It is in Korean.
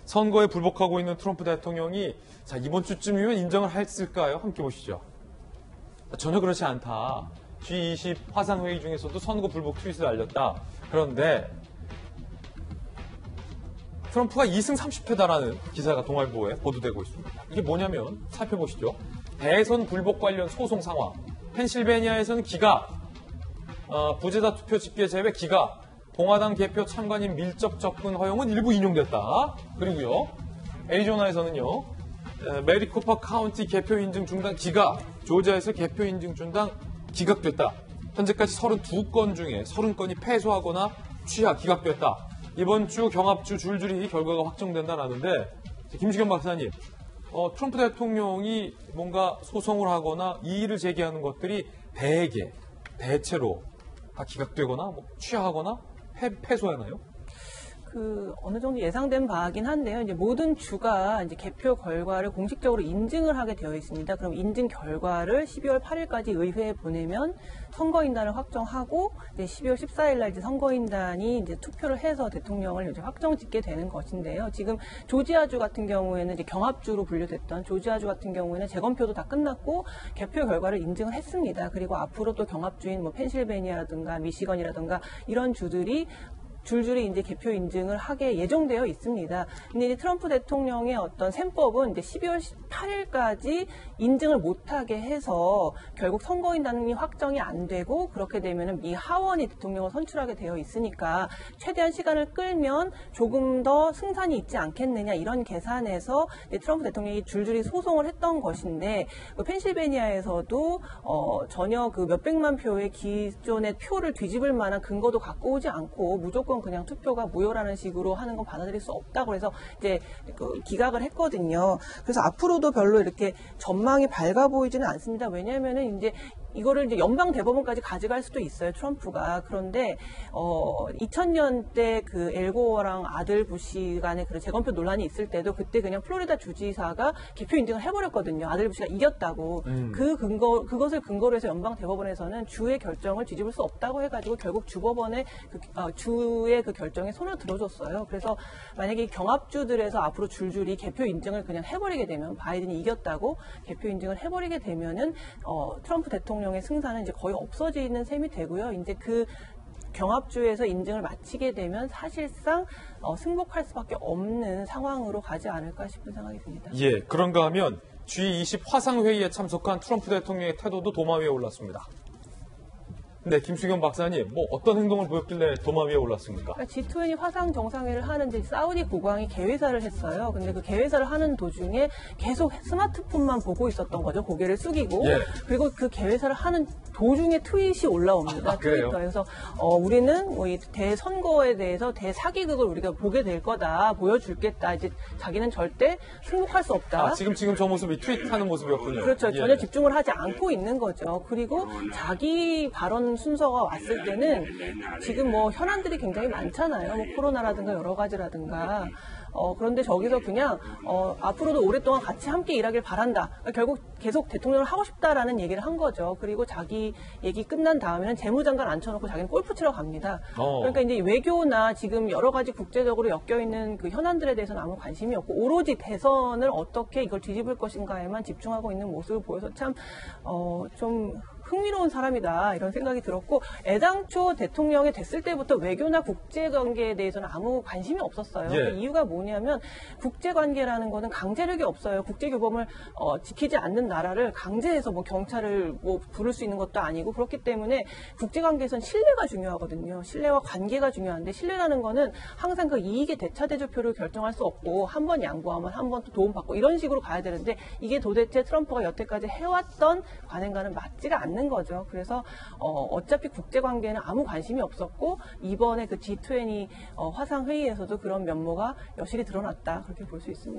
선거에 불복하고 있는 트럼프 대통령이 자, 이번 주쯤이면 인정을 했을까요? 함께 보시죠. 전혀 그렇지 않다. G20 화상회의 중에서도 선거 불복 트윗을 알렸다. 그런데 트럼프가 2승 30패다라는 기사가 동아일보에 보도되고 있습니다. 이게 뭐냐면 살펴보시죠. 대선 불복 관련 소송 상황. 펜실베니아에서는 기각, 부재자 투표 집계 제외 기각, 공화당 개표 참관인 밀접 접근 허용은 일부 인용됐다. 그리고요, 애리조나에서는요, 메리코파 카운티 개표 인증 중단 기각, 조지아에서 개표 인증 중단 기각됐다. 현재까지 32건 중에 30건이 패소하거나 취하, 기각됐다. 이번 주 경합주 줄줄이 결과가 확정된다라는데, 김수겸 박사님, 트럼프 대통령이 뭔가 소송을 하거나 이의를 제기하는 것들이 대체로 다 기각되거나 뭐 취하하거나 패소하나요? 어느 정도 예상된 바긴 한데요. 이제 모든 주가 이제 개표 결과를 공식적으로 인증을 하게 되어 있습니다. 그럼 인증 결과를 12월 8일까지 의회에 보내면 선거인단을 확정하고 이제 12월 14일 날 이제 선거인단이 이제 투표를 해서 대통령을 이제 확정짓게 되는 것인데요. 지금 조지아주 같은 경우에는 이제 경합주로 분류됐던 조지아주 같은 경우에는 재검표도 다 끝났고 개표 결과를 인증을 했습니다. 그리고 앞으로 또 경합주인 뭐 펜실베니아라든가 미시건이라든가 이런 주들이 줄줄이 이제 개표 인증을 하게 예정되어 있습니다. 근데 이제 트럼프 대통령의 어떤 셈법은 이제 12월 18일까지 인증을 못하게 해서 결국 선거인단이 확정이 안 되고 그렇게 되면은 미 하원이 대통령을 선출하게 되어 있으니까 최대한 시간을 끌면 조금 더 승산이 있지 않겠느냐 이런 계산에서 트럼프 대통령이 줄줄이 소송을 했던 것인데 펜실베니아에서도 전혀 그 몇백만 표의 기존의 표를 뒤집을 만한 근거도 갖고 오지 않고 무조건 그냥 투표가 무효라는 식으로 하는 건 받아들일 수 없다고 해서 이제 기각을 했거든요. 그래서 앞으로도 별로 이렇게 전망이 밝아 보이지는 않습니다. 왜냐하면은 이제 이거를 이제 연방 대법원까지 가져갈 수도 있어요, 트럼프가. 그런데 2000년대 그 엘고어랑 아들 부시 간의 그런 재검표 논란이 있을 때도 그때 그냥 플로리다 주지사가 개표 인증을 해버렸거든요. 아들 부시가 이겼다고. 그것을 근거로 해서 연방 대법원에서는 주의 결정을 뒤집을 수 없다고 해가지고 결국 주법원의 주의 그 결정에 손을 들어줬어요. 그래서 만약에 경합주들에서 앞으로 줄줄이 개표 인증을 그냥 해버리게 되면 바이든이 이겼다고 개표 인증을 해버리게 되면은 트럼프 대통령의 승산은 이제 거의 없어지는 셈이 되고요. 이제 그 경합주에서 인증을 마치게 되면 사실상 승복할 수밖에 없는 상황으로 가지 않을까 싶은 생각이 듭니다. 예, 그런가 하면 G20 화상회의에 참석한 트럼프 대통령의 태도도 도마 위에 올랐습니다. 네, 김수겸 박사님, 뭐 어떤 행동을 보였길래 도마 위에 올랐습니까? G20 화상 정상회의를 하는 이제 사우디 국왕이 개회사를 했어요. 근데 그 개회사를 하는 도중에 계속 스마트폰만 보고 있었던 거죠. 고개를 숙이고. 예. 그리고 그 개회사를 하는 도중에 트윗이 올라옵니다. 트위터에서 우리는 뭐 이 대선거에 대해서 대사기극을 우리가 보게 될 거다. 보여줄겠다. 이제 자기는 절대 승복할 수 없다. 지금 저 모습이 트윗하는 모습이었군요. 그렇죠. 전혀 집중을 하지 않고 있는 거죠. 그리고 자기 발언 순서가 왔을 때는 지금 뭐 현안들이 굉장히 많잖아요. 뭐 코로나라든가 여러 가지라든가. 그런데 저기서 그냥 앞으로도 오랫동안 같이 함께 일하길 바란다. 결국 계속 대통령을 하고 싶다라는 얘기를 한 거죠. 그리고 자기 얘기 끝난 다음에는 재무장관 앉혀놓고 자기는 골프 치러 갑니다. 그러니까 이제 외교나 지금 여러 가지 국제적으로 엮여있는 그 현안들에 대해서는 아무 관심이 없고 오로지 대선을 어떻게 이걸 뒤집을 것인가에만 집중하고 있는 모습을 보여서 참 좀 흥미로운 사람이다 이런 생각이 들었고 애당초 대통령이 됐을 때부터 외교나 국제관계에 대해서는 아무 관심이 없었어요. 예. 그 이유가 뭐냐면 국제관계라는 거는 강제력이 없어요. 국제교범을 지키지 않는 나라를 강제해서 뭐 경찰을 뭐 부를 수 있는 것도 아니고 그렇기 때문에 국제관계에서는 신뢰가 중요하거든요. 신뢰와 관계가 중요한데 신뢰라는 거는 항상 그 이익의 대차대조표를 결정할 수 없고 한 번 양보하면 한 번 또 도움받고 이런 식으로 가야 되는데 이게 도대체 트럼프가 여태까지 해왔던 관행과는 맞지가 않는 거죠. 그래서 어차피 국제관계에는 아무 관심이 없었고 이번에 그 G20 화상회의에서도 그런 면모가 여실히 드러났다. 그렇게 볼 수 있습니다.